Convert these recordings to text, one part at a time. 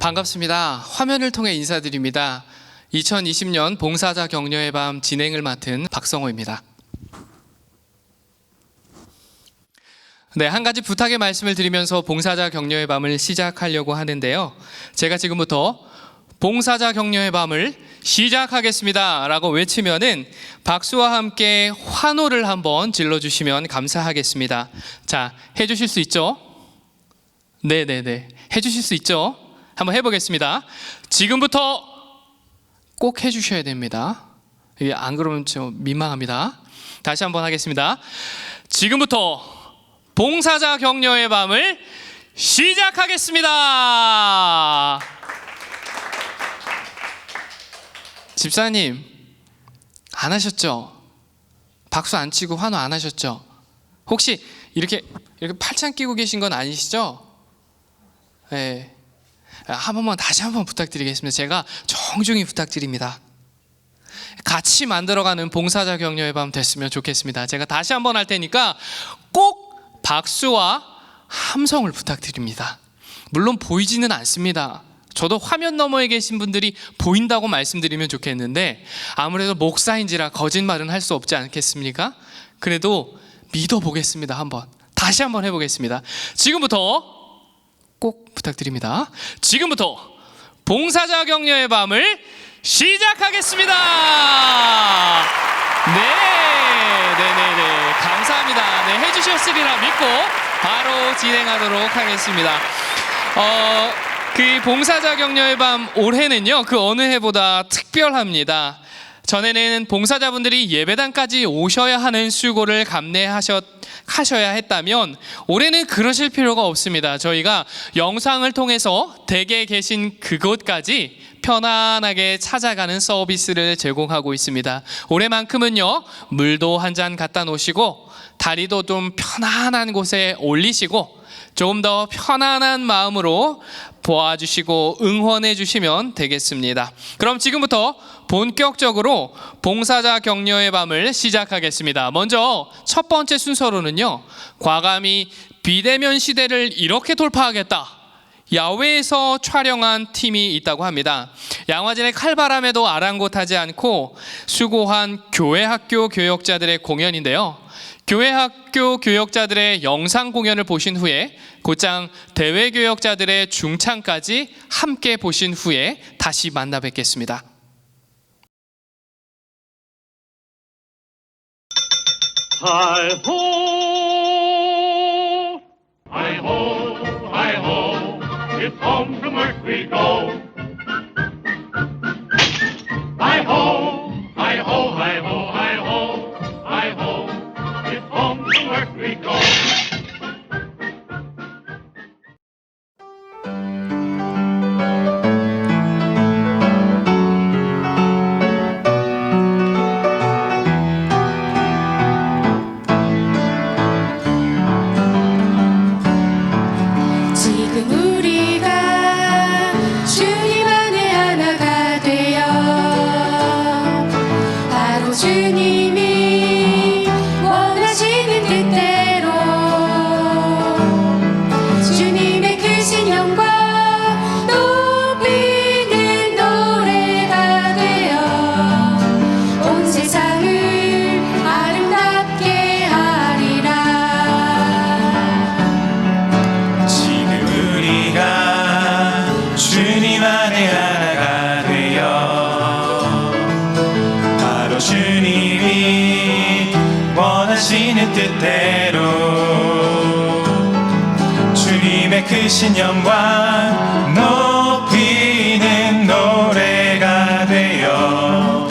반갑습니다. 화면을 통해 인사드립니다. 2020년 봉사자 격려의 밤 진행을 맡은 박성호입니다. 네, 한 가지 부탁의 말씀을 드리면서 봉사자 격려의 밤을 시작하려고 하는데요. 제가 지금부터 봉사자 격려의 밤을 시작하겠습니다 라고 외치면은 박수와 함께 환호를 한번 질러주시면 감사하겠습니다. 자, 해주실 수 있죠? 네네네, 해주실 수 있죠? 한번 해보겠습니다. 지금부터 꼭 해주셔야 됩니다. 이게 안 그러면 좀 민망합니다. 다시 한번 하겠습니다. 지금부터 봉사자 격려의 밤을 시작하겠습니다. 집사님, 안 하셨죠? 박수 안 치고 환호 안 하셨죠? 혹시 이렇게 팔짱 끼고 계신 건 아니시죠? 네. 한 번만 다시 한번 부탁드리겠습니다. 제가 정중히 부탁드립니다. 같이 만들어가는 봉사자 격려의 밤 됐으면 좋겠습니다. 제가 다시 한번 할 테니까 꼭 박수와 함성을 부탁드립니다. 물론 보이지는 않습니다. 저도 화면 너머에 계신 분들이 보인다고 말씀드리면 좋겠는데 아무래도 목사인지라 거짓말은 할 수 없지 않겠습니까? 그래도 믿어보겠습니다. 한번 다시 한번 해보겠습니다. 지금부터 꼭 부탁드립니다. 지금부터 봉사자 격려의 밤을 시작하겠습니다. 네네네, 감사합니다. 네, 해주셨으리라 믿고 바로 진행하도록 하겠습니다. 그 봉사자 격려의 밤 올해는요, 그 어느 해보다 특별합니다. 전에는 봉사자분들이 예배당까지 오셔야 하는 수고를 감내하셔야 했다면 올해는 그러실 필요가 없습니다. 저희가 영상을 통해서 댁에 계신 그곳까지 편안하게 찾아가는 서비스를 제공하고 있습니다. 올해만큼은요, 물도 한 잔 갖다 놓으시고 다리도 좀 편안한 곳에 올리시고 조금 더 편안한 마음으로 보아주시고 응원해 주시면 되겠습니다. 그럼 지금부터 본격적으로 봉사자 격려의 밤을 시작하겠습니다. 먼저 첫 번째 순서로는요, 과감히 비대면 시대를 이렇게 돌파하겠다, 야외에서 촬영한 팀이 있다고 합니다. 양화진의 칼바람에도 아랑곳하지 않고 수고한 교회 학교 교역자들의 공연인데요, 교회 학교 교역자들의 영상 공연을 보신 후에 곧장 대외 교역자들의 중창까지 함께 보신 후에 다시 만나 뵙겠습니다. Hi-ho, hi-ho, hi-ho, if home from work we go. Hi-ho, hi-ho, hi-ho, hi-ho, hi-ho, if home from work we go. 주님의 크신 영광 높이는 노래가 되어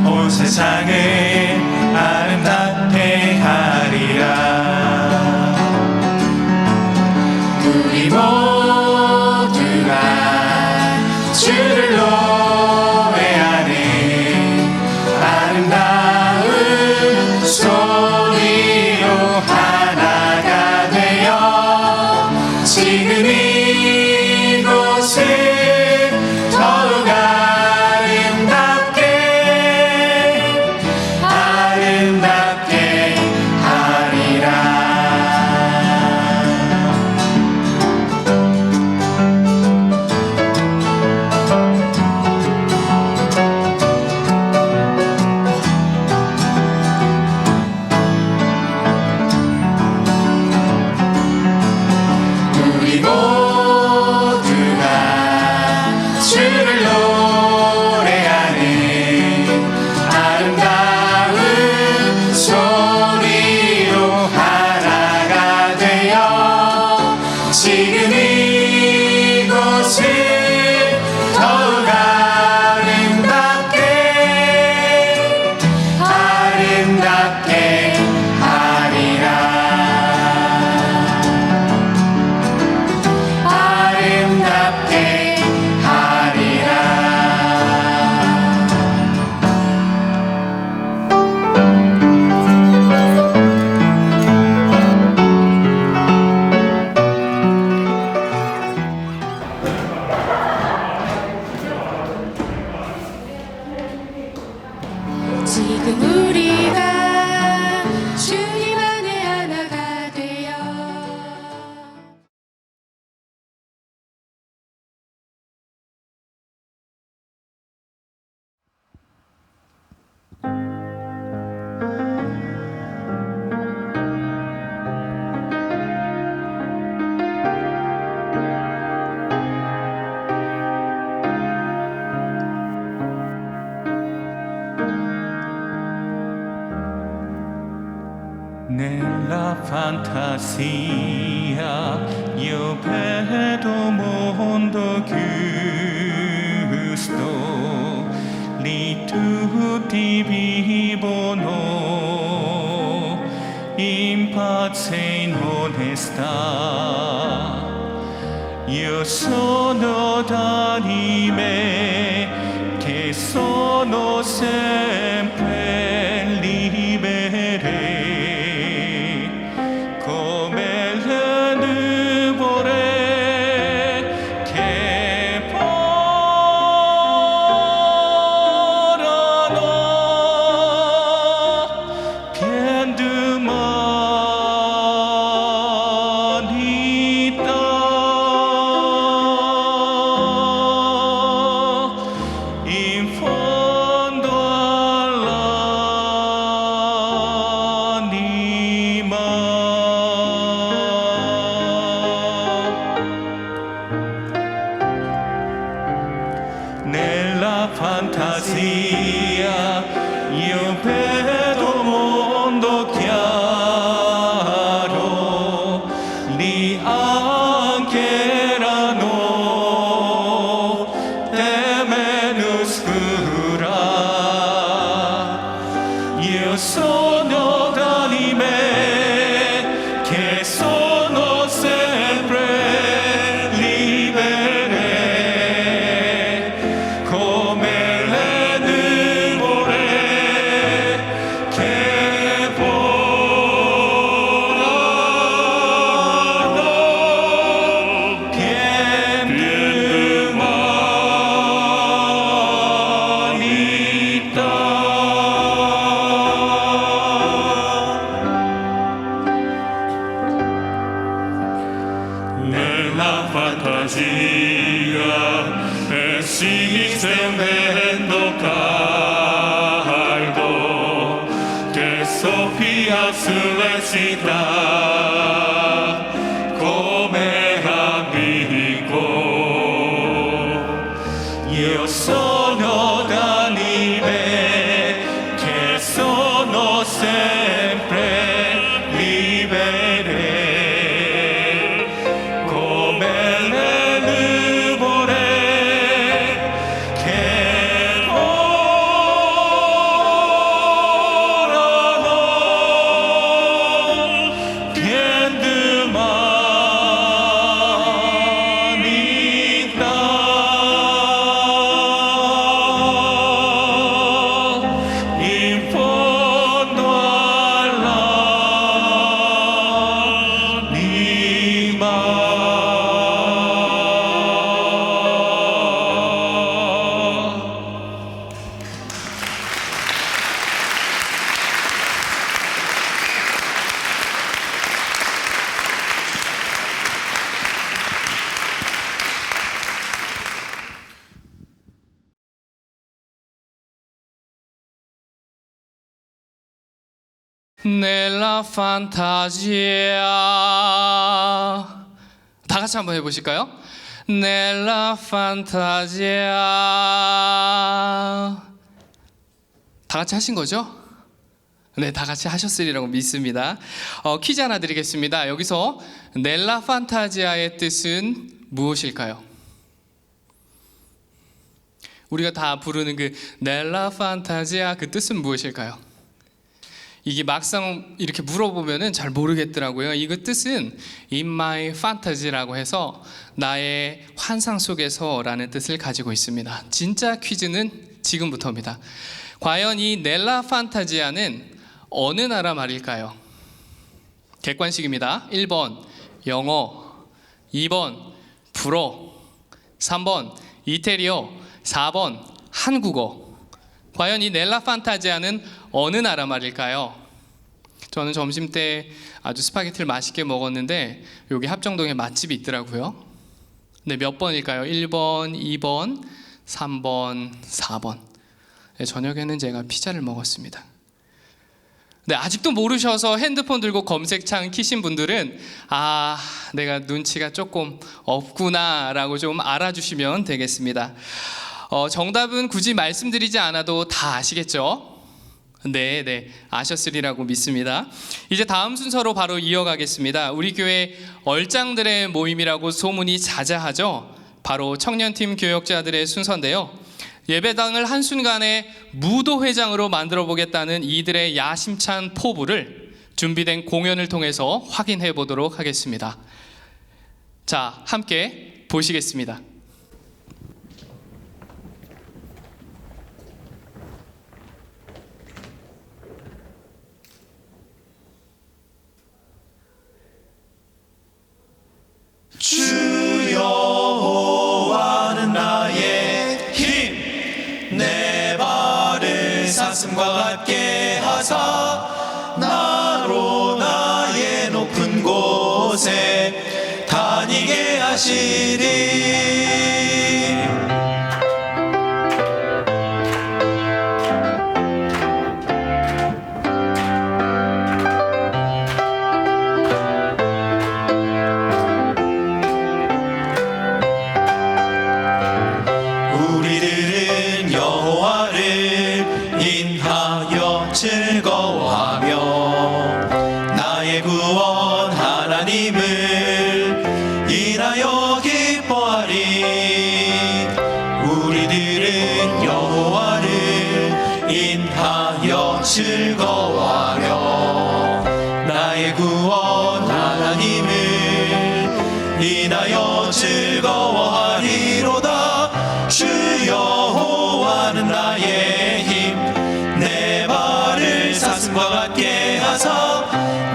온 세상을 아름답게 하리라. 우리 모두가 주를 노래하는 아름다운 소리로 하나가 되어 지금 이곳을 더욱 아름답게 nella fantasia io vedo mondo giusto, lì tutti vivono in pace e in onestà. Io sono d'anime che sono sempre libere, come le nuvole che volano pien d'umanità. In fondo all'anima. Nella fantasia io vedo mondo chiaro, lì anche erano teme oscura. Io sono d'anime che sono sempre libere, come le nuvole che volano pien d'umanità. Nella fantasia si stendendo caldo che soffia sulle città come amico. Io sono d'anime che sono sempre libere, come le nuvole che volano pien d'umanità. In fondo all'anima. Nella fantasia. 다 같이 한번 해보실까요? Nella fantasia. 다 같이 하신 거죠? 네, 다 같이 하셨으리라고 믿습니다. 퀴즈 하나 드리겠습니다. 여기서 넬라 판타지아의 뜻은 무엇일까요? 우리가 다 부르는 그 넬라 판타지아 그 뜻은 무엇일까요? 이게 막상 이렇게 물어보면은 잘 모르겠더라고요. 이거 뜻은 In my fantasy라고 해서 나의 환상 속에서라는 뜻을 가지고 있습니다. 진짜 퀴즈는 지금부터입니다. 과연 이 넬라 판타지아는 어느 나라 말일까요? 객관식입니다. 1번 영어, 2번 불어, 3번 이태리어, 4번 한국어. 과연 이 넬라 판타지아는 어느 나라 말일까요? 저는 점심 때 아주 스파게티를 맛있게 먹었는데 여기 합정동에 맛집이 있더라고요. 네, 몇 번일까요? 1번, 2번, 3번, 4번. 네, 저녁에는 제가 피자를 먹었습니다. 네, 아직도 모르셔서 핸드폰 들고 검색창 키신 분들은 아, 내가 눈치가 조금 없구나 라고 좀 알아주시면 되겠습니다. 정답은 굳이 말씀드리지 않아도 다 아시겠죠? 네, 아셨으리라고 믿습니다. 이제 다음 순서로 바로 이어가겠습니다. 우리 교회 얼짱들의 모임이라고 소문이 자자하죠. 바로 청년팀 교역자들의 순서인데요. 예배당을 한순간에 무도회장으로 만들어 보겠다는 이들의 야심찬 포부를 준비된 공연을 통해서 확인해 보도록 하겠습니다. 자, 함께 보시겠습니다. 주 여호와는 나의 힘, 내 발을 사슴과 같게 하사 나로 나의 높은 곳에 다니게 하시리. 우리들은 여호와를 인하여 즐거워하며 나의 구원 하나님을 인하여 기뻐하리. 우리들은 여호와를 인하여 즐거워하며 나의 구원 하나님을 인하여 즐거워하리로다. 주 여호와는 나의 힘, 내 발을 사슴과 같게 하사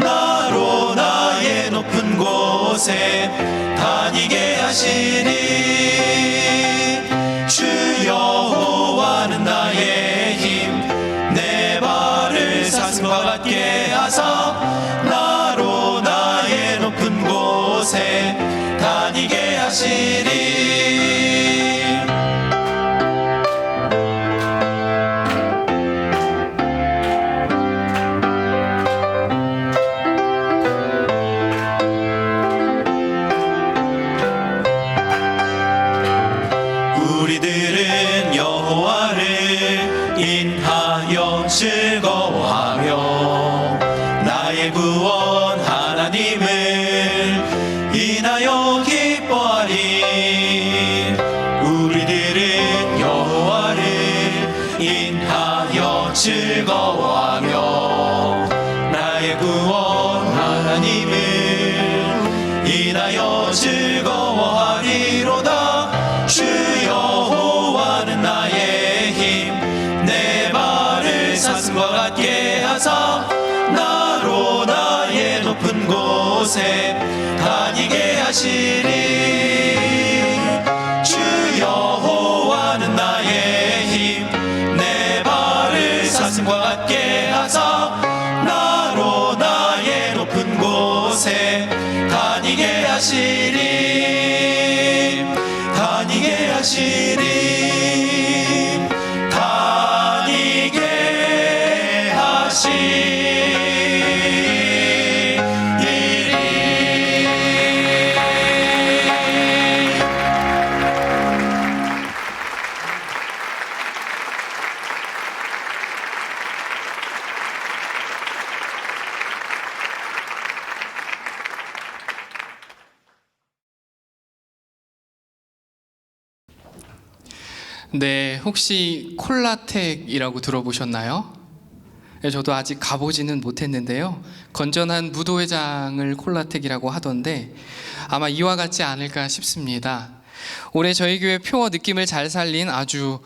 나로 나의 높은 곳에 다니게 하시니. 주 여호와는 나의 힘, 내 발을 사슴과 같게 하사 나로 나의 높은 곳에 다니게 하시니. 우리들은 여호와를 인하여 즐거워하며 나의 구원 하나님을 인하여 기뻐하리. 우리들은 여호와를 인하여 즐거워하며 나의 구원 하나님을 인하여 즐거워하리로다. 주 여호와는 나의 힘, 내 발을 사슴과 같게 하사 나로 나의 높은 곳에 다니게 하시리. 주 여호와는 나의 힘, 내 발을 사슴과 같게 하사 나로 나의 높은 곳에 다니게 하시리. 다니게 하시리. 다니게 하시리. 네, 혹시 콜라텍이라고 들어보셨나요? 네, 저도 아직 가보지는 못했는데요. 건전한 무도회장을 콜라텍이라고 하던데 아마 이와 같지 않을까 싶습니다. 올해 저희 교회 표어 느낌을 잘 살린 아주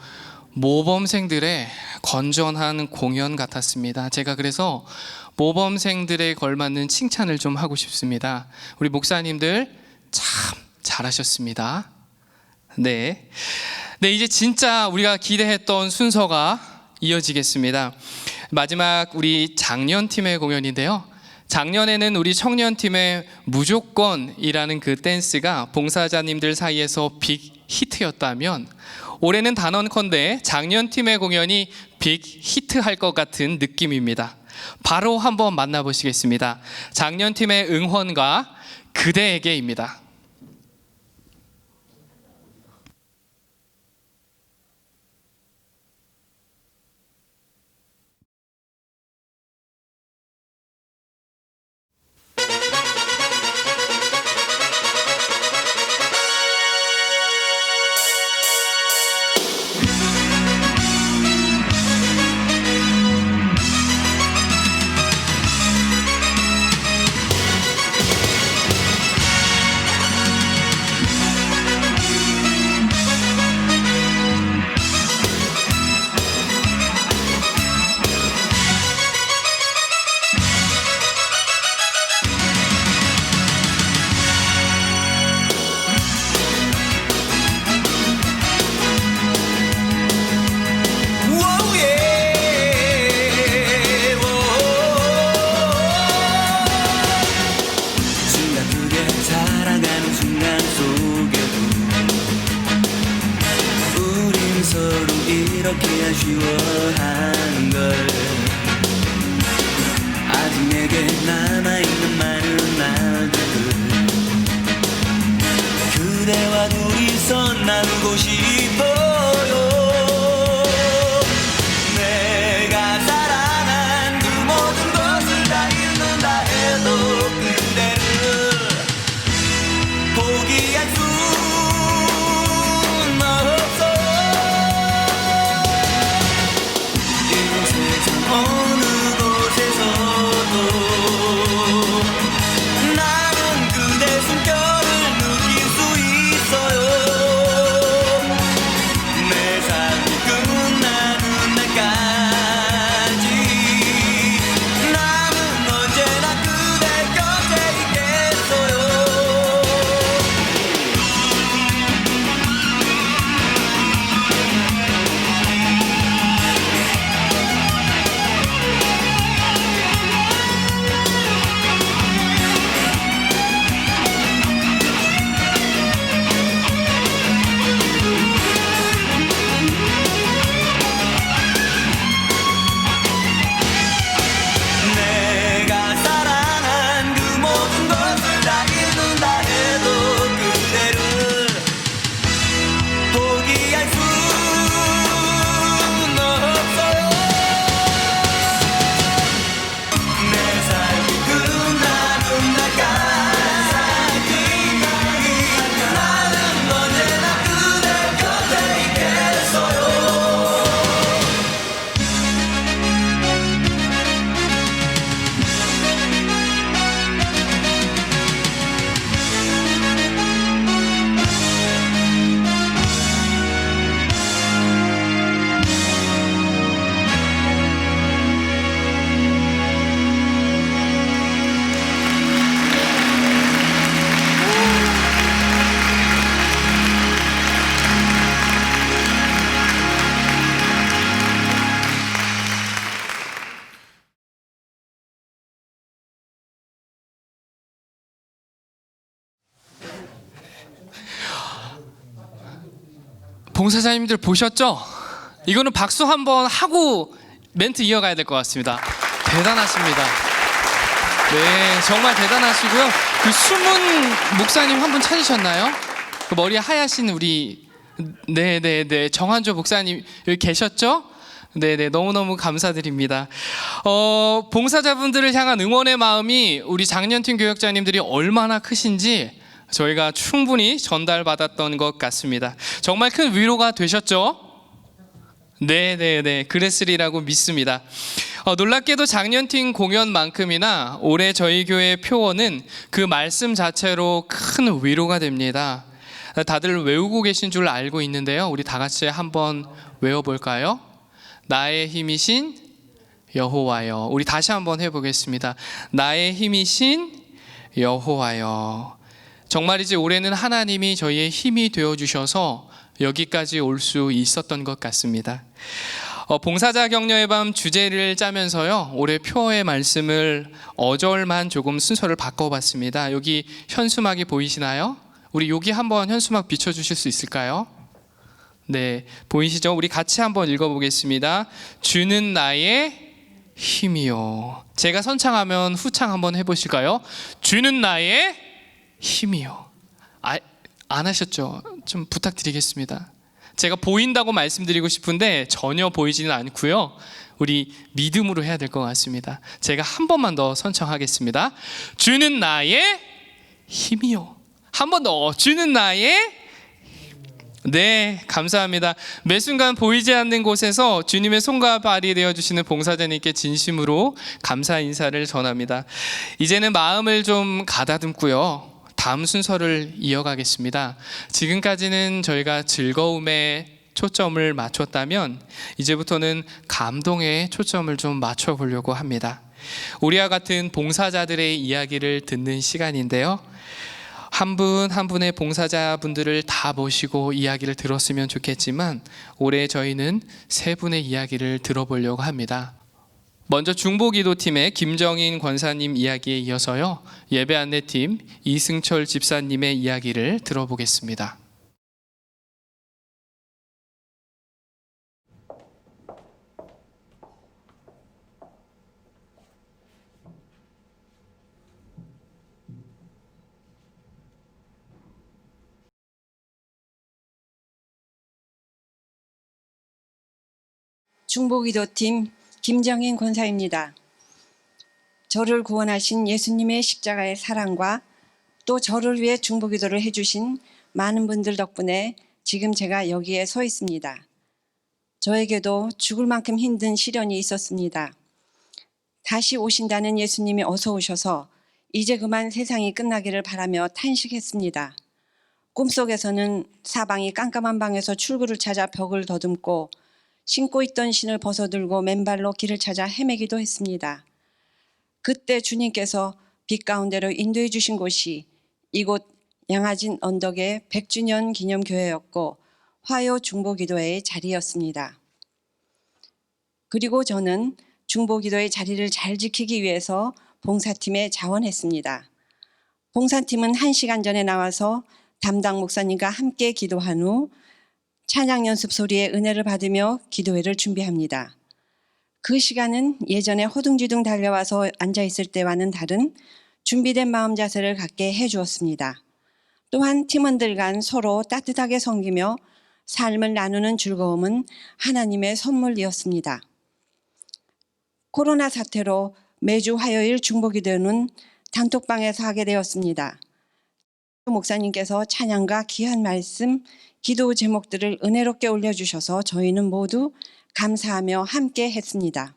모범생들의 건전한 공연 같았습니다. 제가 그래서 모범생들에 걸맞는 칭찬을 좀 하고 싶습니다. 우리 목사님들 참 잘하셨습니다. 네, 이제 진짜 우리가 기대했던 순서가 이어지겠습니다. 마지막 우리 장년팀의 공연인데요. 작년에는 우리 청년팀의 무조건이라는 그 댄스가 봉사자님들 사이에서 빅 히트였다면 올해는 단언컨대 작년팀의 공연이 빅 히트할 것 같은 느낌입니다. 바로 한번 만나보시겠습니다. 작년팀의 응원가 그대에게입니다. 내게 남아있는 많은 날들 그대와 둘이서 나누고 싶어요. 내가 사랑한 그 모든 것을 다 잃는다 해도 그대를 포기할 순 없어. 이 세상 어느 곳에서도 나는 그대 숨결을 느낄 수 있어요. 내 삶이 끝나는 날까지 나는 언제나 그대 곁에 있겠어요. 내가 사랑한 그 모든 것을 다 잃는다 해도 그대를 포기할 순 없어요. 내 삶이 끝나는 날까지 나는 언제나 그대 곁에 있겠어요. 봉사자님들 보셨죠? 이거는 박수 한번 하고 멘트 이어가야 될 것 같습니다. 대단하십니다. 네, 정말 대단하시고요. 그 숨은 목사님 한 분 찾으셨나요? 그 머리 하얗신 우리 네네네 정한조 목사님 여기 계셨죠? 네네 너무너무 감사드립니다. 봉사자분들을 향한 응원의 마음이 우리 장년팀 교역자님들이 얼마나 크신지 저희가 충분히 전달받았던 것 같습니다. 정말 큰 위로가 되셨죠? 네네네 그랬으리라고 믿습니다. 놀랍게도 작년팀 공연만큼이나 올해 저희 교회 표어는 그 말씀 자체로 큰 위로가 됩니다. 다들 외우고 계신 줄 알고 있는데요. 우리 다 같이 한번 외워볼까요? 나의 힘이신 여호와여. 우리 다시 한번 해보겠습니다. 나의 힘이신 여호와여. 정말이지 올해는 하나님이 저희의 힘이 되어주셔서 여기까지 올 수 있었던 것 같습니다. 봉사자 격려의 밤 주제를 짜면서요 올해 표어의 말씀을 어절만 조금 순서를 바꿔봤습니다. 여기 현수막이 보이시나요? 우리 여기 한번 현수막 비춰주실 수 있을까요? 네, 보이시죠? 우리 같이 한번 읽어보겠습니다. 주는 나의 힘이요. 제가 선창하면 후창 한번 해보실까요? 주는 나의 힘이요. 안 하셨죠? 좀 부탁드리겠습니다. 제가 보인다고 말씀드리고 싶은데 전혀 보이지는 않고요. 우리 믿음으로 해야 될 것 같습니다. 제가 한 번만 더 선창하겠습니다. 주는 나의 힘이요. 한 번 더. 주는 나의 네, 감사합니다. 매 순간 보이지 않는 곳에서 주님의 손과 발이 되어주시는 봉사자님께 진심으로 감사 인사를 전합니다. 이제는 마음을 좀 가다듬고요. 다음 순서를 이어가겠습니다. 지금까지는 저희가 즐거움에 초점을 맞췄다면 이제부터는 감동에 초점을 좀 맞춰보려고 합니다. 우리와 같은 봉사자들의 이야기를 듣는 시간인데요. 한 분 한 분의 봉사자분들을 다 모시고 이야기를 들었으면 좋겠지만 올해 저희는 세 분의 이야기를 들어보려고 합니다. 먼저 중보기도팀의 김정인 권사님 이야기에 이어서요 예배 안내팀 이승철 집사님의 이야기를 들어보겠습니다. 중보기도팀 김정인 권사입니다. 저를 구원하신 예수님의 십자가의 사랑과 또 저를 위해 중보기도를 해주신 많은 분들 덕분에 지금 제가 여기에 서 있습니다. 저에게도 죽을 만큼 힘든 시련이 있었습니다. 다시 오신다는 예수님이 어서 오셔서 이제 그만 세상이 끝나기를 바라며 탄식했습니다. 꿈속에서는 사방이 깜깜한 방에서 출구를 찾아 벽을 더듬고 신고 있던 신을 벗어들고 맨발로 길을 찾아 헤매기도 했습니다. 그때 주님께서 빛 가운데로 인도해 주신 곳이 이곳 양화진 언덕의 100주년 기념교회였고 화요 중보기도회의 자리였습니다. 그리고 저는 중보기도의 자리를 잘 지키기 위해서 봉사팀에 자원했습니다. 봉사팀은 1시간 전에 나와서 담당 목사님과 함께 기도한 후 찬양 연습 소리에 은혜를 받으며 기도회를 준비합니다. 그 시간은 예전에 허둥지둥 달려와서 앉아있을 때와는 다른 준비된 마음 자세를 갖게 해주었습니다. 또한 팀원들 간 서로 따뜻하게 섬기며 삶을 나누는 즐거움은 하나님의 선물이었습니다. 코로나 사태로 매주 화요일 중보기도는 단톡방에서 하게 되었습니다. 목사님께서 찬양과 귀한 말씀, 기도 제목들을 은혜롭게 올려주셔서 저희는 모두 감사하며 함께 했습니다.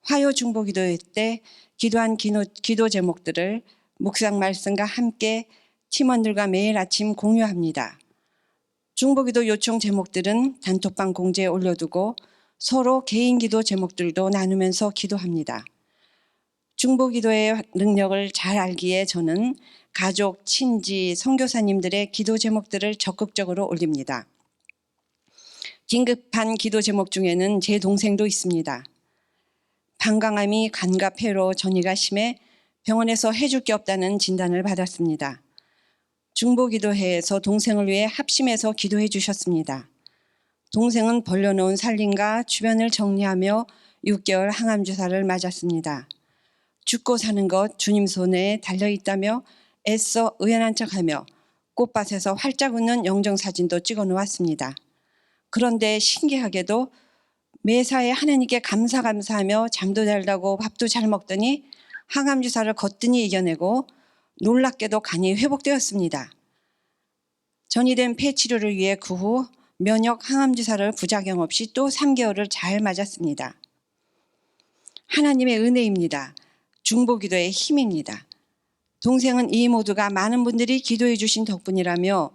화요 중보기도 때 기도한 기도 제목들을 묵상 말씀과 함께 팀원들과 매일 아침 공유합니다. 중보기도 요청 제목들은 단톡방 공지에 올려두고 서로 개인 기도 제목들도 나누면서 기도합니다. 중보기도의 능력을 잘 알기에 저는 가족, 친지, 선교사님들의 기도 제목들을 적극적으로 올립니다. 긴급한 기도 제목 중에는 제 동생도 있습니다. 방광암이 간과 폐로 전이가 심해 병원에서 해줄 게 없다는 진단을 받았습니다. 중보기도회에서 동생을 위해 합심해서 기도해 주셨습니다. 동생은 벌려놓은 살림과 주변을 정리하며 6개월 항암 주사를 맞았습니다. 죽고 사는 것 주님 손에 달려있다며 애써 의연한 척하며 꽃밭에서 활짝 웃는 영정사진도 찍어 놓았습니다. 그런데 신기하게도 매사에 하나님께 감사하며 잠도 잘 자고 밥도 잘 먹더니 항암 주사를 거뜬히 이겨내고 놀랍게도 간이 회복되었습니다. 전이된 폐 치료를 위해 그 후 면역 항암 주사를 부작용 없이 또 3개월을 잘 맞았습니다. 하나님의 은혜입니다. 중보기도의 힘입니다. 동생은 이 모두가 많은 분들이 기도해 주신 덕분이라며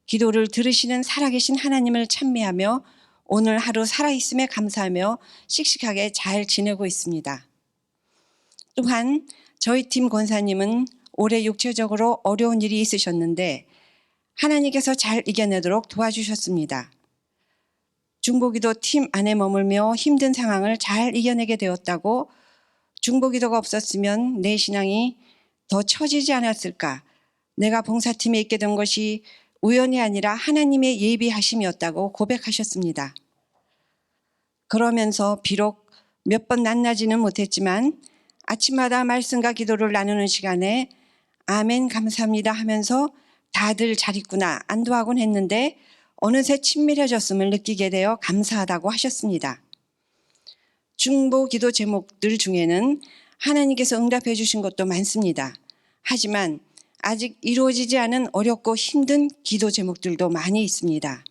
기도를 들으시는 살아계신 하나님을 찬미하며 오늘 하루 살아있음에 감사하며 씩씩하게 잘 지내고 있습니다. 또한 저희 팀 권사님은 올해 육체적으로 어려운 일이 있으셨는데 하나님께서 잘 이겨내도록 도와주셨습니다. 중보기도 팀 안에 머물며 힘든 상황을 잘 이겨내게 되었다고 중보기도가 없었으면 내 신앙이 더 처지지 않았을까? 내가 봉사팀에 있게 된 것이 우연이 아니라 하나님의 예비하심이었다고 고백하셨습니다. 그러면서 비록 몇 번 만나지는 못했지만 아침마다 말씀과 기도를 나누는 시간에 아멘 감사합니다 하면서 다들 잘 있구나 안도하곤 했는데 어느새 친밀해졌음을 느끼게 되어 감사하다고 하셨습니다. 중보기도 제목들 중에는 하나님께서 응답해 주신 것도 많습니다. 하지만 아직 이루어지지 않은 어렵고 힘든 기도 제목들도 많이 있습니다.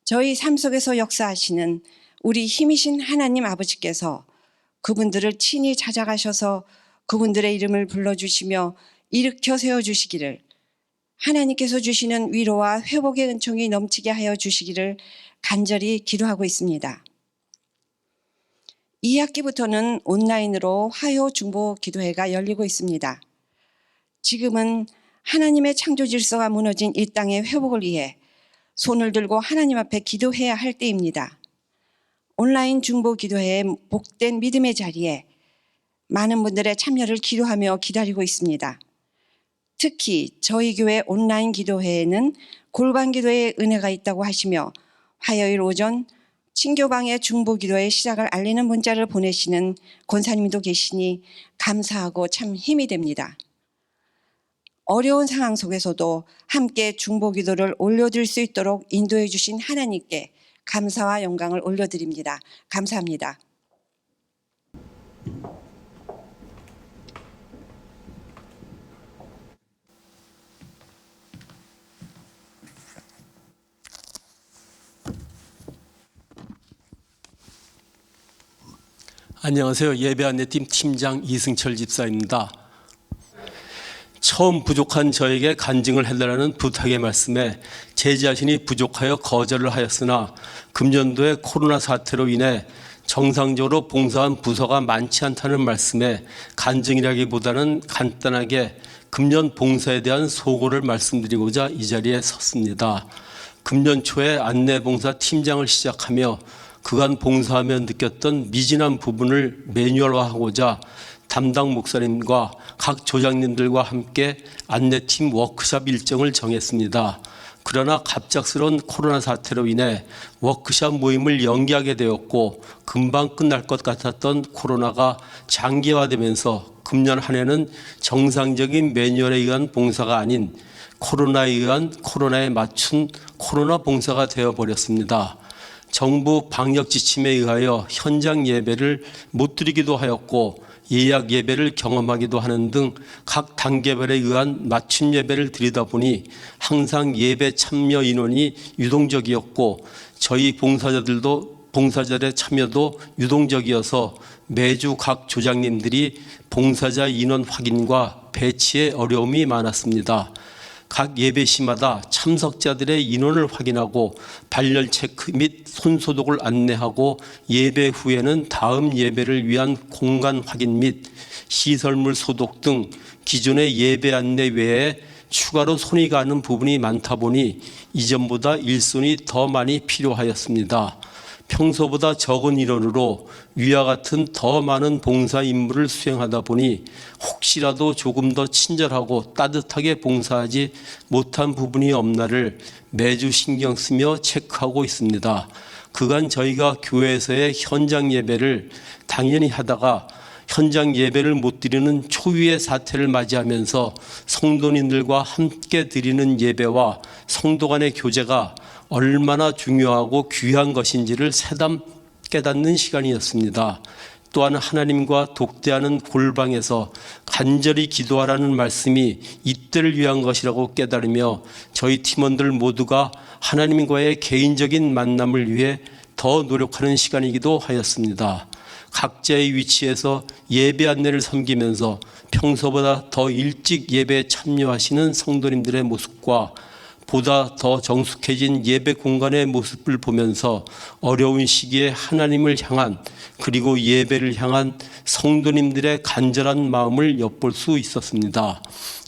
저희 삶 속에서 역사하시는 우리 힘이신 하나님 아버지께서 그분들을 친히 찾아가셔서 그분들의 이름을 불러주시며 일으켜 세워주시기를 하나님께서 주시는 위로와 회복의 은총이 넘치게 하여 주시기를 간절히 기도하고 있습니다. 2학기부터는 온라인으로 화요 중보 기도회가 열리고 있습니다. 지금은 하나님의 창조 질서가 무너진 이 땅의 회복을 위해 손을 들고 하나님 앞에 기도해야 할 때입니다. 온라인 중보 기도회의 복된 믿음의 자리에 많은 분들의 참여를 기도하며 기다리고 있습니다. 특히 저희 교회 온라인 기도회에는 골반 기도의 은혜가 있다고 하시며 화요일 오전 친교방의 중보 기도의 시작을 알리는 문자를 보내시는 권사님도 계시니 감사하고 참 힘이 됩니다. 어려운 상황 속에서도 함께 중보 기도를 올려드릴 수 있도록 인도해 주신 하나님께 감사와 영광을 올려드립니다. 감사합니다. 안녕하세요. 예배안내팀 팀장 이승철 집사입니다. 처음 부족한 저에게 간증을 해달라는 부탁의 말씀에 제 자신이 부족하여 거절을 하였으나 금년도에 코로나 사태로 인해 정상적으로 봉사한 부서가 많지 않다는 말씀에 간증이라기보다는 간단하게 금년 봉사에 대한 소고를 말씀드리고자 이 자리에 섰습니다. 금년 초에 안내봉사 팀장을 시작하며 그간 봉사하며 느꼈던 미진한 부분을 매뉴얼화하고자 담당 목사님과 각 조장님들과 함께 안내팀 워크숍 일정을 정했습니다. 그러나 갑작스러운 코로나 사태로 인해 워크숍 모임을 연기하게 되었고 금방 끝날 것 같았던 코로나가 장기화되면서 금년 한 해는 정상적인 매뉴얼에 의한 봉사가 아닌 코로나에 의한 코로나에 맞춘 코로나 봉사가 되어버렸습니다. 정부 방역 지침에 의하여 현장 예배를 못 드리기도 하였고 예약 예배를 경험하기도 하는 등 각 단계별에 의한 맞춤 예배를 드리다 보니 항상 예배 참여 인원이 유동적이었고 저희 봉사자들의 참여도 유동적이어서 매주 각 조장님들이 봉사자 인원 확인과 배치에 어려움이 많았습니다. 각 예배시마다 참석자들의 인원을 확인하고 발열 체크 및 손소독을 안내하고 예배 후에는 다음 예배를 위한 공간 확인 및 시설물 소독 등 기존의 예배 안내 외에 추가로 손이 가는 부분이 많다 보니 이전보다 일손이 더 많이 필요하였습니다. 평소보다 적은 인원으로 위와 같은 더 많은 봉사 임무를 수행하다 보니 혹시라도 조금 더 친절하고 따뜻하게 봉사하지 못한 부분이 없나를 매주 신경 쓰며 체크하고 있습니다. 그간 저희가 교회에서의 현장 예배를 당연히 하다가 현장 예배를 못 드리는 초유의 사태를 맞이하면서 성도님들과 함께 드리는 예배와 성도 간의 교제가 얼마나 중요하고 귀한 것인지를 새삼 깨닫는 시간이었습니다. 또한 하나님과 독대하는 골방에서 간절히 기도하라는 말씀이 이때를 위한 것이라고 깨달으며 저희 팀원들 모두가 하나님과의 개인적인 만남을 위해 더 노력하는 시간이기도 하였습니다. 각자의 위치에서 예배 안내를 섬기면서 평소보다 더 일찍 예배에 참여하시는 성도님들의 모습과 보다 더 정숙해진 예배 공간의 모습을 보면서 어려운 시기에 하나님을 향한 그리고 예배를 향한 성도님들의 간절한 마음을 엿볼 수 있었습니다.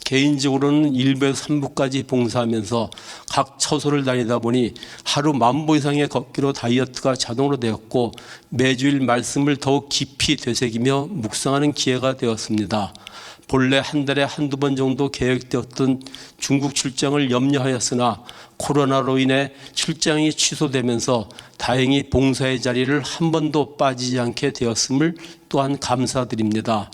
개인적으로는 1부에서 3부까지 봉사하면서 각 처소를 다니다 보니 하루 10,000보 이상의 걷기로 다이어트가 자동으로 되었고 매주일 말씀을 더욱 깊이 되새기며 묵상하는 기회가 되었습니다. 본래 한 달에 한두 번 정도 계획되었던 중국 출장을 염려하였으나 코로나로 인해 출장이 취소되면서 다행히 봉사의 자리를 한 번도 빠지지 않게 되었음을 또한 감사드립니다.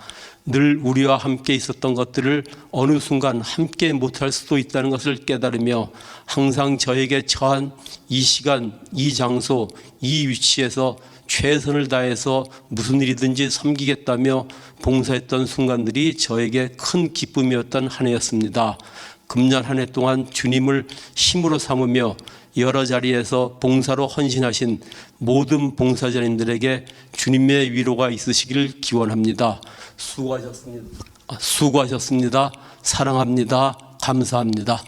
늘 우리와 함께 있었던 것들을 어느 순간 함께 못할 수도 있다는 것을 깨달으며 항상 저에게 처한 이 시간, 이 장소, 이 위치에서 최선을 다해서 무슨 일이든지 섬기겠다며 봉사했던 순간들이 저에게 큰 기쁨이었던 한 해였습니다. 금년 한 해 동안 주님을 힘으로 삼으며 여러 자리에서 봉사로 헌신하신 모든 봉사자님들에게 주님의 위로가 있으시기를 기원합니다. 수고하셨습니다. 사랑합니다. 감사합니다.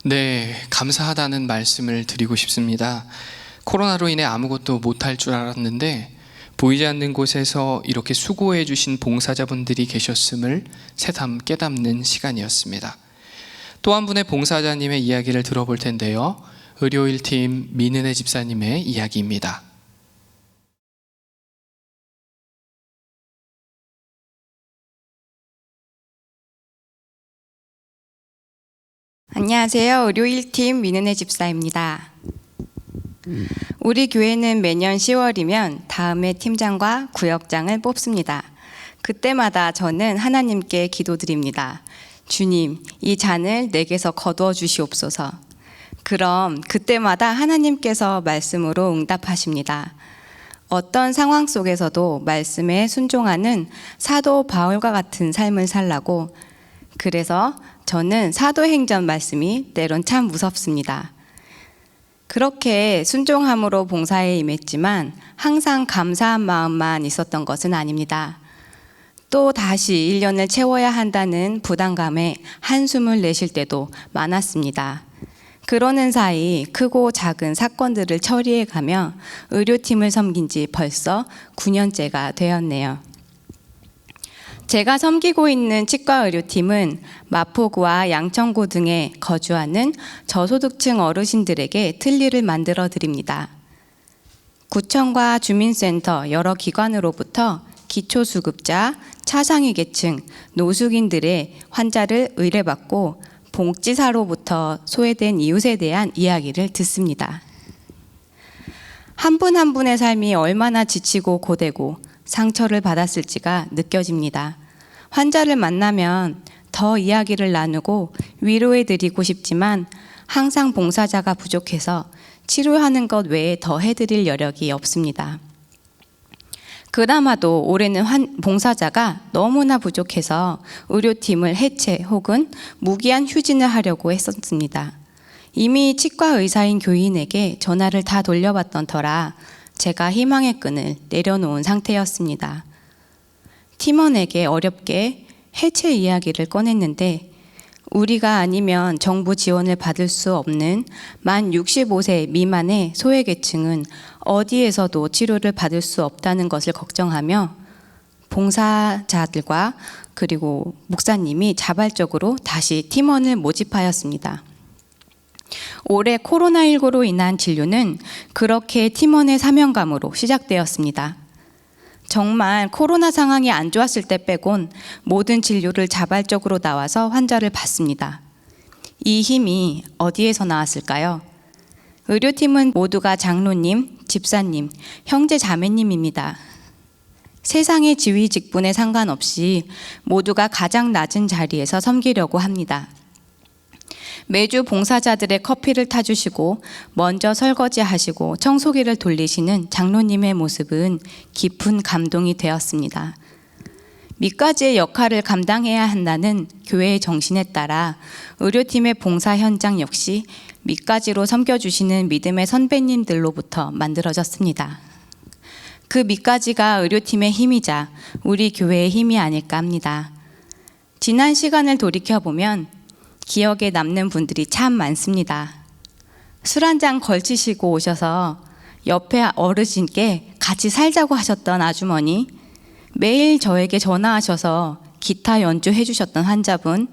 네, 감사하다는 말씀을 드리고 싶습니다. 코로나로 인해 아무것도 못할 줄 알았는데 보이지 않는 곳에서 이렇게 수고해 주신 봉사자분들이 계셨음을 새삼 깨닫는 시간이었습니다. 또 한 분의 봉사자님의 이야기를 들어볼 텐데요. 의료일팀 민은혜 집사님의 이야기입니다. 안녕하세요. 의료 1팀 민은혜 집사입니다. 우리 교회는 매년 10월이면 다음에 팀장과 구역장을 뽑습니다. 그때마다 저는 하나님께 기도드립니다. 주님, 이 잔을 내게서 거두어 주시옵소서. 그럼 그때마다 하나님께서 말씀으로 응답하십니다. 어떤 상황 속에서도 말씀에 순종하는 사도 바울과 같은 삶을 살라고, 그래서 저는 사도행전 말씀이 때론 참 무섭습니다. 그렇게 순종함으로 봉사에 임했지만 항상 감사한 마음만 있었던 것은 아닙니다. 또 다시 1년을 채워야 한다는 부담감에 한숨을 내쉴 때도 많았습니다. 그러는 사이 크고 작은 사건들을 처리해 가며 의료팀을 섬긴 지 벌써 9년째가 되었네요. 제가 섬기고 있는 치과 의료팀은 마포구와 양천구 등에 거주하는 저소득층 어르신들에게 틀니를 만들어 드립니다. 구청과 주민센터 여러 기관으로부터 기초수급자, 차상위 계층, 노숙인들의 환자를 의뢰받고 복지사로부터 소외된 이웃에 대한 이야기를 듣습니다. 한 분 한 분의 삶이 얼마나 지치고 고되고 상처를 받았을지가 느껴집니다. 환자를 만나면 더 이야기를 나누고 위로해드리고 싶지만 항상 봉사자가 부족해서 치료하는 것 외에 더 해드릴 여력이 없습니다. 그나마도 올해는 봉사자가 너무나 부족해서 의료팀을 해체 혹은 무기한 휴진을 하려고 했었습니다. 이미 치과 의사인 교인에게 전화를 다 돌려봤던 터라 제가 희망의 끈을 내려놓은 상태였습니다. 팀원에게 어렵게 해체 이야기를 꺼냈는데 우리가 아니면 정부 지원을 받을 수 없는 만 65세 미만의 소외계층은 어디에서도 치료를 받을 수 없다는 것을 걱정하며 봉사자들과 그리고 목사님이 자발적으로 다시 팀원을 모집하였습니다. 올해 코로나19로 인한 진료는 그렇게 팀원의 사명감으로 시작되었습니다. 정말 코로나 상황이 안 좋았을 때 빼곤 모든 진료를 자발적으로 나와서 환자를 받습니다. 이 힘이 어디에서 나왔을까요? 의료팀은 모두가 장로님, 집사님, 형제 자매님입니다. 세상의 지위 직분에 상관없이 모두가 가장 낮은 자리에서 섬기려고 합니다. 매주 봉사자들의 커피를 타주시고 먼저 설거지하시고 청소기를 돌리시는 장로님의 모습은 깊은 감동이 되었습니다. 밑가지의 역할을 감당해야 한다는 교회의 정신에 따라 의료팀의 봉사 현장 역시 밑가지로 섬겨주시는 믿음의 선배님들로부터 만들어졌습니다. 그 밑가지가 의료팀의 힘이자 우리 교회의 힘이 아닐까 합니다. 지난 시간을 돌이켜보면 기억에 남는 분들이 참 많습니다. 술 한 잔 걸치시고 오셔서 옆에 어르신께 같이 살자고 하셨던 아주머니, 매일 저에게 전화하셔서 기타 연주해 주셨던 환자분,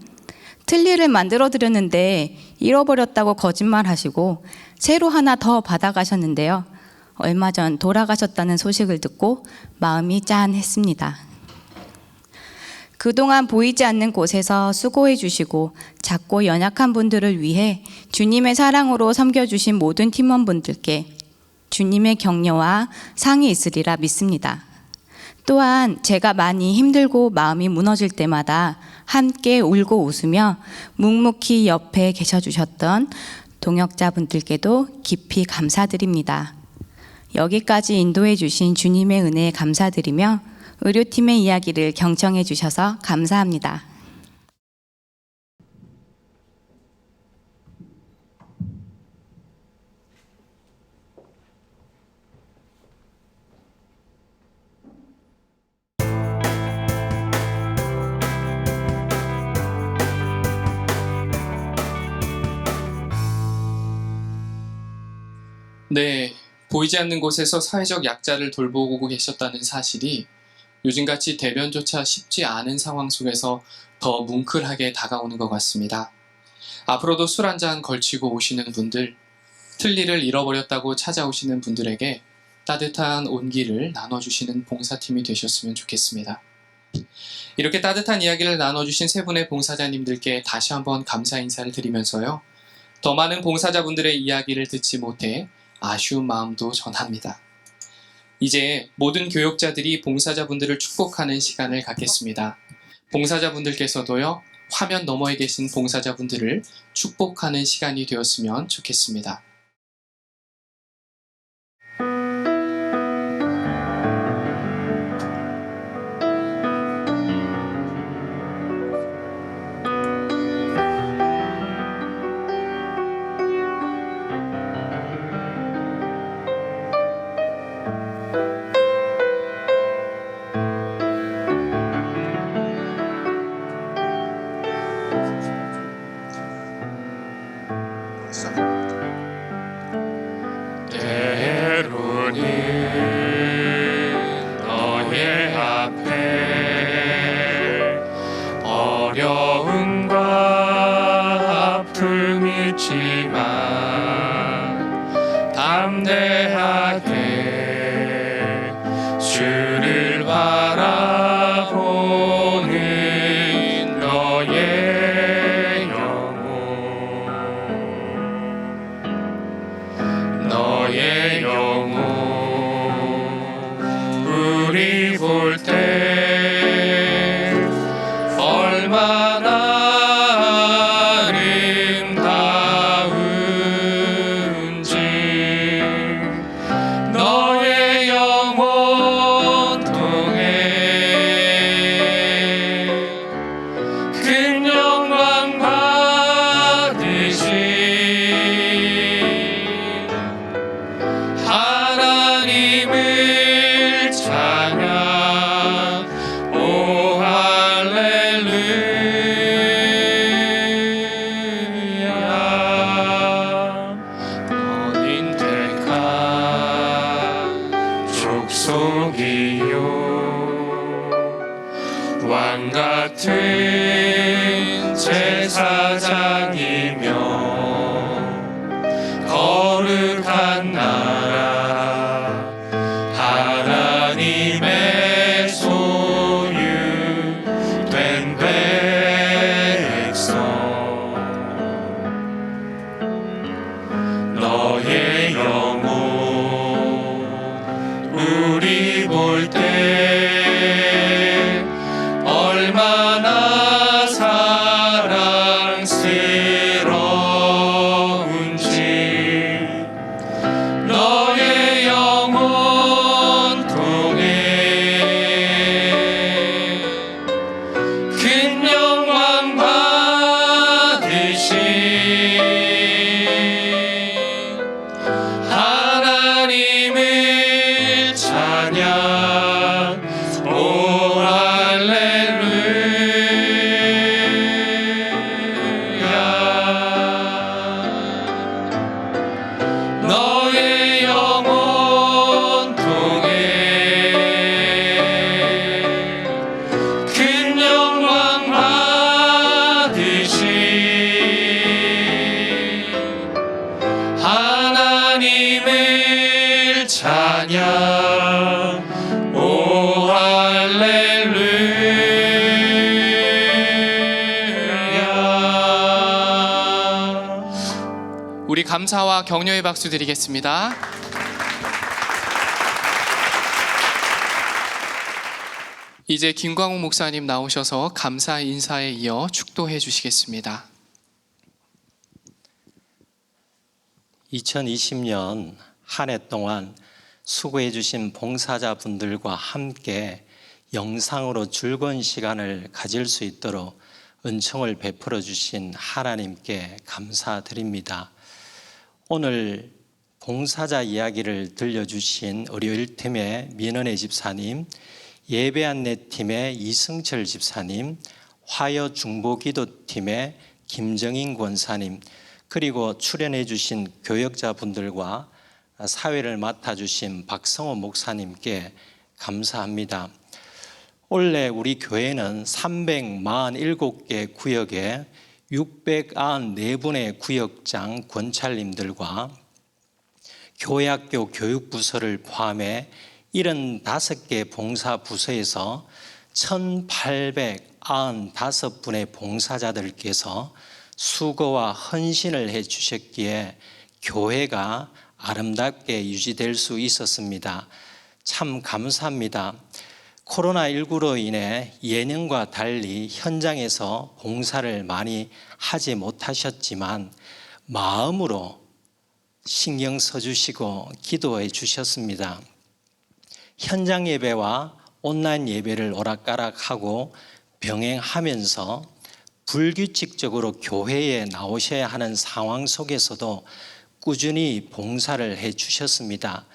틀니를 만들어 드렸는데 잃어버렸다고 거짓말하시고 새로 하나 더 받아가셨는데요. 얼마 전 돌아가셨다는 소식을 듣고 마음이 짠했습니다. 그동안 보이지 않는 곳에서 수고해 주시고 작고 연약한 분들을 위해 주님의 사랑으로 섬겨주신 모든 팀원분들께 주님의 격려와 상이 있으리라 믿습니다. 또한 제가 많이 힘들고 마음이 무너질 때마다 함께 울고 웃으며 묵묵히 옆에 계셔 주셨던 동역자분들께도 깊이 감사드립니다. 여기까지 인도해 주신 주님의 은혜에 감사드리며 의료팀의 이야기를 경청해 주셔서 감사합니다. 네, 보이지 않는 곳에서 사회적 약자를 돌보고 계셨다는 사실이 요즘같이 대면조차 쉽지 않은 상황 속에서 더 뭉클하게 다가오는 것 같습니다. 앞으로도 술 한잔 걸치고 오시는 분들, 틀니를 잃어버렸다고 찾아오시는 분들에게 따뜻한 온기를 나눠주시는 봉사팀이 되셨으면 좋겠습니다. 이렇게 따뜻한 이야기를 나눠주신 세 분의 봉사자님들께 다시 한번 감사 인사를 드리면서요. 더 많은 봉사자분들의 이야기를 듣지 못해 아쉬운 마음도 전합니다. 이제 모든 교역자들이 봉사자분들을 축복하는 시간을 갖겠습니다. 봉사자분들께서도요, 화면 너머에 계신 봉사자분들을 축복하는 시간이 되었으면 좋겠습니다. 때로는 너의 앞에 어려움과 아픔이 있지만 담대하게 주를 바라보는 너의 영혼, 너의 영혼 우리 볼 때 얼마나 아름다운지 너의 영혼 통해 큰 영광 받으신 하나님을 찬양. 오 할렐루야. 너는 택한 족속이요 왕 같은 제사장이며 거룩한 나라 하나님의 소유된 백성. 너의 영혼 우리 볼 때 얼마나 사랑스러운지 너의 영혼 통해 큰 영광 받으신 하나님을 찬양. 오 할렐루야. 너의 영혼 통해 큰 영광 받으신 하나님을 찬양. 오 할렐루야. 우리 감사와 격려의 박수 드리겠습니다. 이제 김광욱 목사님 나오셔서 감사 인사에 이어 축도해 주시겠습니다. 2020년 한 해 동안 수고해 주신 봉사자분들과 함께 영상으로 즐거운 시간을 가질 수 있도록 은총을 베풀어 주신 하나님께 감사드립니다. 오늘 봉사자 이야기를 들려주신 우리 일팀의 민은혜 집사님, 예배 안내팀의 이승철 집사님, 화요 중보기도팀의 김정인 권사님, 그리고 출연해 주신 교역자분들과 사회를 맡아주신 박성호 목사님께 감사합니다. 원래 우리 교회는 347개 구역에 694분의 구역장 권찰님들과 교회학교 교육부서를 포함해 75개 봉사부서에서 1895분의 봉사자들께서 수고와 헌신을 해 주셨기에 교회가 아름답게 유지될 수 있었습니다. 참 감사합니다. 코로나19로 인해 예년과 달리 현장에서 봉사를 많이 하지 못하셨지만 마음으로 신경 써주시고 기도해 주셨습니다. 현장 예배와 온라인 예배를 오락가락하고 병행하면서 불규칙적으로 교회에 나오셔야 하는 상황 속에서도 꾸준히 봉사를 해 주셨습니다.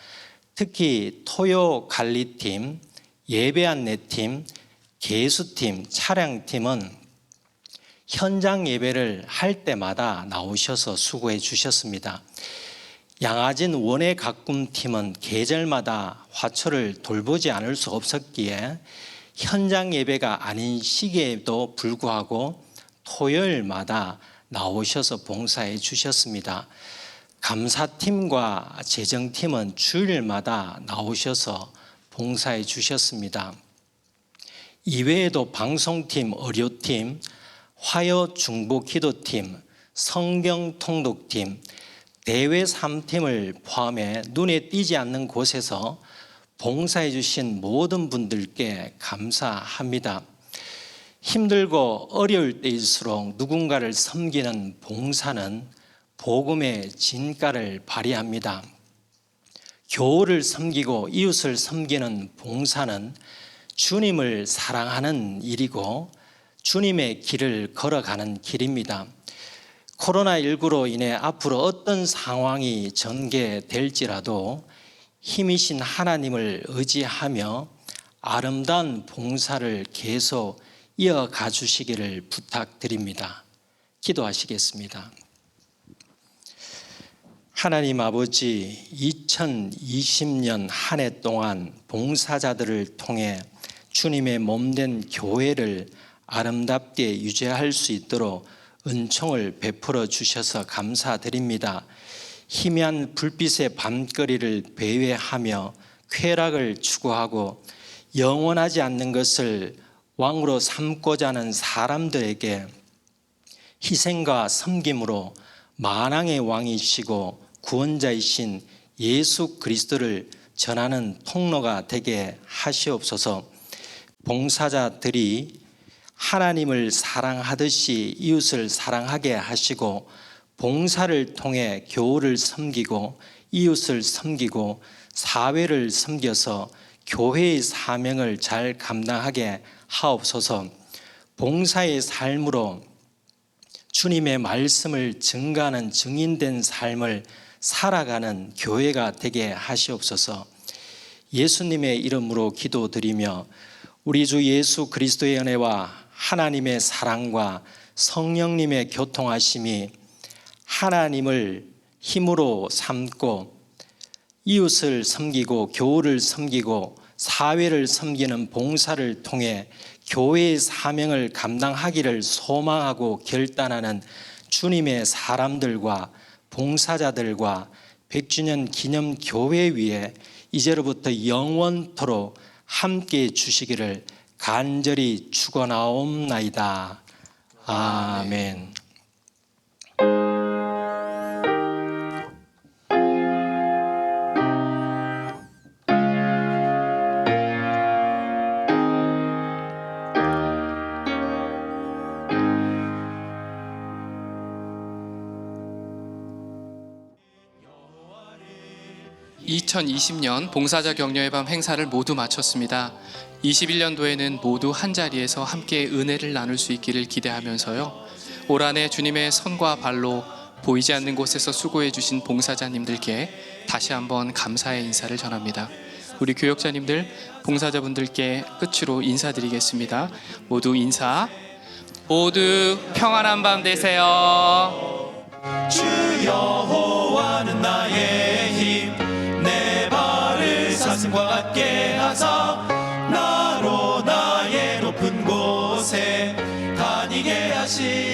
특히 토요 관리팀, 예배 안내팀, 개수팀, 차량팀은 현장 예배를 할 때마다 나오셔서 수고해 주셨습니다. 양아진 원예 가꿈팀은 계절마다 화초를 돌보지 않을 수 없었기에 현장 예배가 아닌 시기에도 불구하고 토요일마다 나오셔서 봉사해 주셨습니다. 감사팀과 재정팀은 주일마다 나오셔서 봉사해 주셨습니다. 이외에도 방송팀, 의료팀, 화요 중보 기도팀, 성경 통독팀, 대외 3팀을 포함해 눈에 띄지 않는 곳에서 봉사해 주신 모든 분들께 감사합니다. 힘들고 어려울 때일수록 누군가를 섬기는 봉사는 복음의 진가를 발휘합니다. 교우를 섬기고 이웃을 섬기는 봉사는 주님을 사랑하는 일이고 주님의 길을 걸어가는 길입니다. 코로나19로 인해 앞으로 어떤 상황이 전개될지라도 힘이신 하나님을 의지하며 아름다운 봉사를 계속 이어가 주시기를 부탁드립니다. 기도하시겠습니다. 하나님 아버지, 2020년 한 해 동안 봉사자들을 통해 주님의 몸된 교회를 아름답게 유지할 수 있도록 은총을 베풀어 주셔서 감사드립니다. 희미한 불빛의 밤거리를 배회하며 쾌락을 추구하고 영원하지 않는 것을 왕으로 삼고자 하는 사람들에게 희생과 섬김으로 만왕의 왕이시고 구원자이신 예수 그리스도를 전하는 통로가 되게 하시옵소서. 봉사자들이 하나님을 사랑하듯이 이웃을 사랑하게 하시고 봉사를 통해 교우를 섬기고 이웃을 섬기고 사회를 섬겨서 교회의 사명을 잘 감당하게 하옵소서. 봉사의 삶으로 주님의 말씀을 증거하는 증인된 삶을 살아가는 교회가 되게 하시옵소서. 예수님의 이름으로 기도드리며 우리 주 예수 그리스도의 은혜와 하나님의 사랑과 성령님의 교통하심이 하나님을 힘으로 삼고 이웃을 섬기고 교우를 섬기고 사회를 섬기는 봉사를 통해 교회의 사명을 감당하기를 소망하고 결단하는 주님의 사람들과 봉사자들과 100주년 기념 교회 위에 이제로부터 영원토록 함께 주시기를 간절히 축원하옵나이다. 아멘. (2020년) 봉사자 격려의 밤 행사를 모두 마쳤습니다. 21년도에는 모두 한자리에서 함께 은혜를 나눌 수 있기를 기대하면서요, 올 한 해 주님의 손과 발로 보이지 않는 곳에서 수고해 주신 봉사자님들께 다시 한번 감사의 인사를 전합니다. 우리 교역자님들, 봉사자분들께 끝으로 인사드리겠습니다. 모두 인사. 모두 평안한 밤 되세요. 주 여호와는 나의 힘, 내 발을 사슴과 같게 하사 나로 나의 높은 곳에 다니게 하시